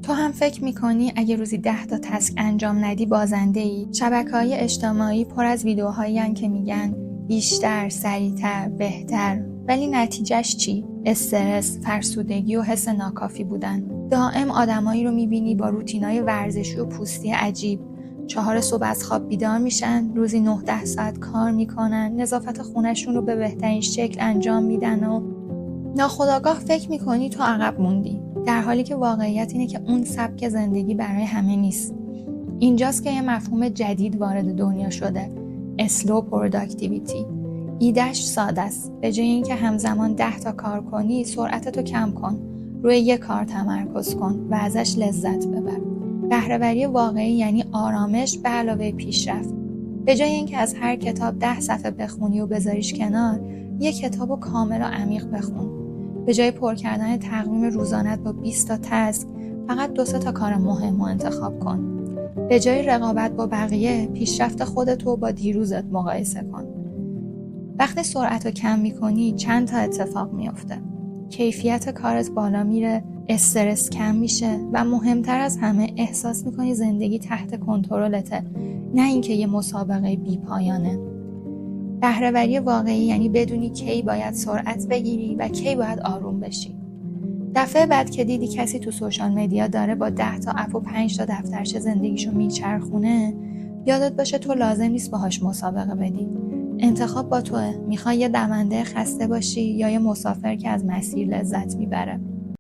تو هم فکر میکنی اگه روزی 10 تا تسک انجام ندی بازنده ای؟ شبکه‌های اجتماعی پر از ویدیوهایی هن که میگن بیشتر، سریعتر، بهتر، ولی نتیجهش چی؟ استرس، فرسودگی و حس ناکافی بودن. دائم آدمایی رو میبینی با روتینای ورزشی و پوستی عجیب. 4 صبح از خواب بیدار میشن، روزی 9-10 ساعت کار میکنن، نظافت خونه‌شون رو به بهترین شکل انجام میدن و ناخودآگاه فکر میکنی تو عقب موندی، در حالی که واقعیت اینه که اون سبک زندگی برای همه نیست. اینجاست که یه مفهوم جدید وارد دنیا شده، slow productivity. ایدهش ساده است. به جای اینکه همزمان 10 تا کار کنی، سرعتتو کم کن. روی یک کار تمرکز کن و ازش لذت ببر. بهره‌وری واقعی یعنی آرامش به علاوه پیشرفت. به جای اینکه از هر کتاب 10 صفحه بخونی و بذاریش کنار، یک کتابو کامل و عمیق بخون. به جای پر کردن تقویم روزانت با 20 تا تسک، فقط 2-3 تا کار مهم رو انتخاب کن. به جای رقابت با بقیه، پیشرفت خودتو با دیروزت مقایسه کن. وقتی سرعتو کم میکنی، چند تا اتفاق میفته. کیفیت کارت بالا میره، استرس کم میشه و مهمتر از همه احساس میکنی زندگی تحت کنترلته، نه اینکه یه مسابقه بی پایانه. بهره‌وری واقعی یعنی بدونی کی باید سرعت بگیری و کی باید آروم بشی. دفعه بعد که دیدی کسی تو سوشال مدیا داره با 10 تا اپ و 5 تا دفترچه زندگیشو میچرخونه، یادت باشه تو لازم نیست باهاش مسابقه بدی. انتخاب با توه. میخوای یه دونده خسته باشی یا یه مسافر که از مسیر لذت میبره؟